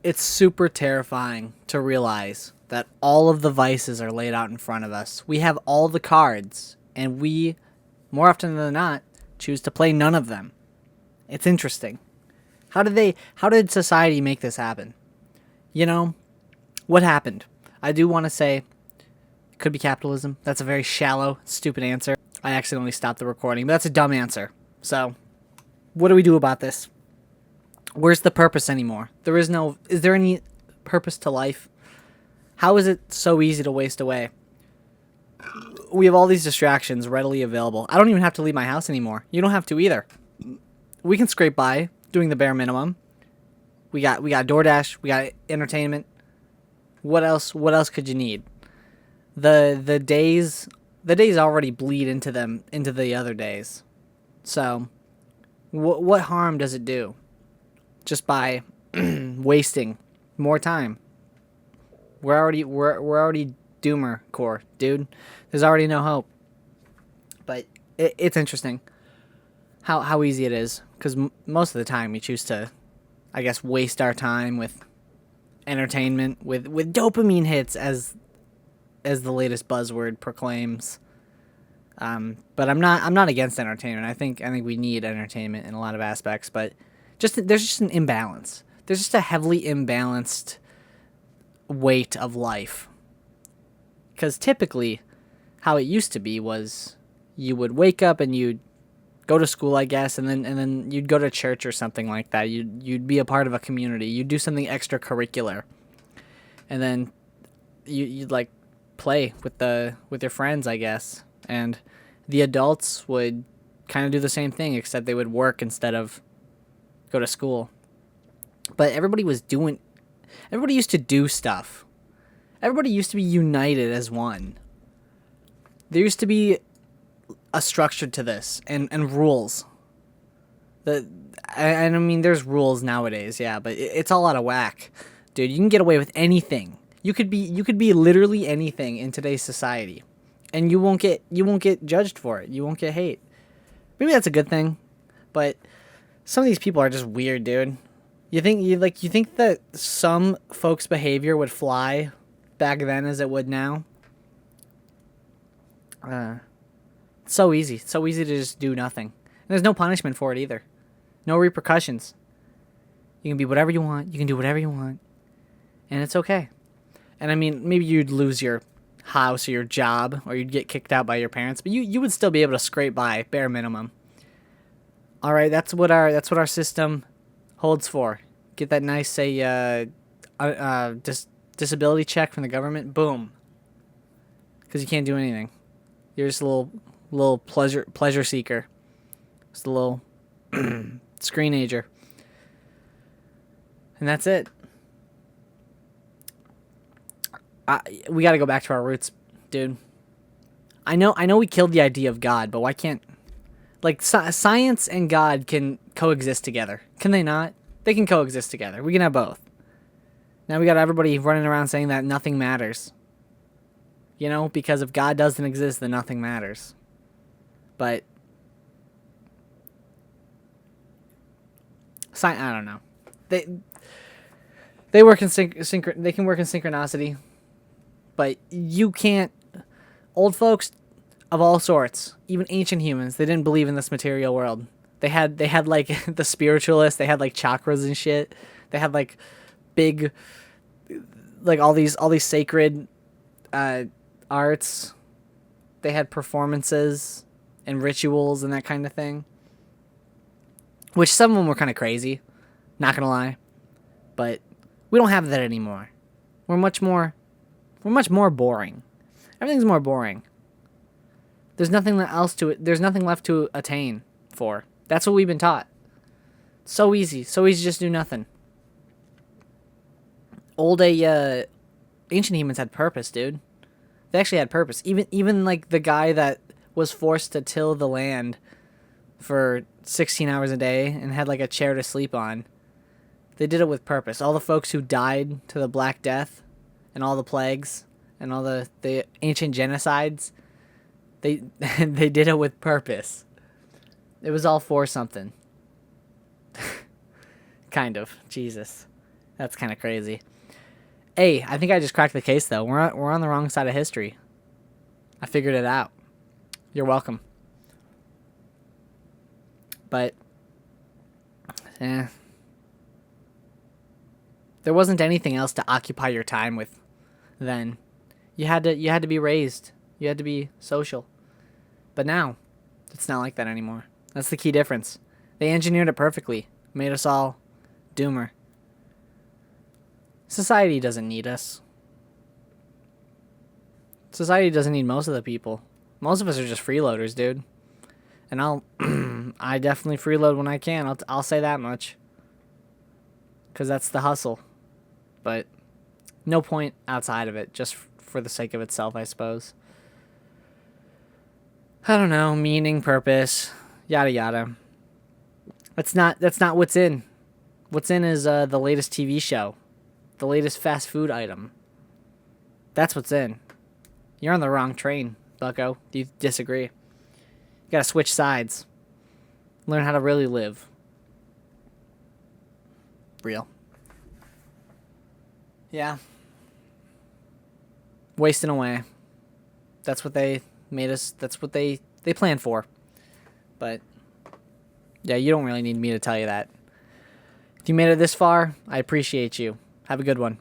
It's super terrifying to realize that all of the vices are laid out in front of us. We have all the cards, and we, more often than not, choose to play none of them. It's interesting. How did society make this happen? You know, what happened? I do want to say it could be capitalism. That's a very shallow, stupid answer. I accidentally stopped the recording, but that's a dumb answer. So, what do we do about this? Where's the purpose anymore? Is there any purpose to life? How is it so easy to waste away? We have all these distractions readily available. I don't even have to leave my house anymore. You don't have to either. We can scrape by doing the bare minimum. We got DoorDash, we got entertainment. What else could you need? The days already bleed into the other days. So, what harm does it do just by wasting more time? We're already doomer core, dude. There's already no hope. But it's interesting how easy it is, because most of the time we choose to, I guess, waste our time with entertainment, with dopamine hits, as the latest buzzword proclaims. But I'm not against entertainment. I think we need entertainment in a lot of aspects, but there's just an imbalance. There's just a heavily imbalanced weight of life. Because typically, how it used to be was you would wake up and you'd go to school, I guess, and then you'd go to church or something like that. You'd be a part of a community. You'd do something extracurricular, and then you'd like play with your friends, I guess. And the adults would kind of do the same thing, except they would work instead of go to school. But everybody used to do stuff. Everybody used to be united as one. There used to be a structure to this, and rules. I mean, there's rules nowadays, yeah, but it's all out of whack, dude. You can get away with anything. You could be literally anything in today's society, and you won't get judged for it. You won't get hate. Maybe that's a good thing, but some of these people are just weird, dude. You think that some folks' behavior would fly back then as it would now? It's so easy. It's so easy to just do nothing. And there's no punishment for it either. No repercussions. You can be whatever you want. You can do whatever you want. And it's okay. And I mean, maybe you'd lose your house or your job, or you'd get kicked out by your parents, but you would still be able to scrape by, bare minimum. All right, that's what our system holds for. Get that nice, say, disability check from the government. Boom. Because you can't do anything. You're just a little pleasure seeker. Just a little screenager. And that's it. We got to go back to our roots, dude. I know we killed the idea of God, but why can't, like, science and God can coexist together? Can they not? They can coexist together. We can have both. Now we got everybody running around saying that nothing matters. You know, because if God doesn't exist, then nothing matters. But I don't know. They work in they can work in synchronicity, but you can't. Old folks of all sorts, even ancient humans, they didn't believe in this material world. They had like the spiritualists. They had like chakras and shit. They had like big, like all these sacred arts. They had performances and rituals and that kind of thing. Which some of them were kind of crazy, not gonna lie. But we don't have that anymore. We're much more boring. Everything's more boring. There's nothing else to it. There's nothing left to attain for. That's what we've been taught. So easy to just do nothing. Ancient humans had purpose, dude. They actually had purpose. Even like the guy that was forced to till the land for 16 hours a day and had like a chair to sleep on. They did it with purpose. All the folks who died to the Black Death and all the plagues and all the ancient genocides, they did it with purpose. It was all for something. Kind of. Jesus. That's kind of crazy. Hey, I think I just cracked the case, though. We're on the wrong side of history. I figured it out. You're welcome. But, there wasn't anything else to occupy your time with then. You had to be raised. You had to be social. But now, it's not like that anymore. That's the key difference. They engineered it perfectly. Made us all doomer. Society doesn't need us. Society doesn't need most of the people. Most of us are just freeloaders, dude. And I definitely freeload when I can. I'll say that much. Because that's the hustle. But no point outside of it, just for the sake of itself, I suppose. I don't know, meaning, purpose, yada yada. That's not what's in. What's in is the latest TV show, the latest fast food item. That's what's in. You're on the wrong train, bucko. Do you disagree? You gotta switch sides. Learn how to really live. Real. Yeah. Wasting away. That's what they made us. That's what they planned for. But yeah, you don't really need me to tell you that. If you made it this far, I appreciate you. Have a good one.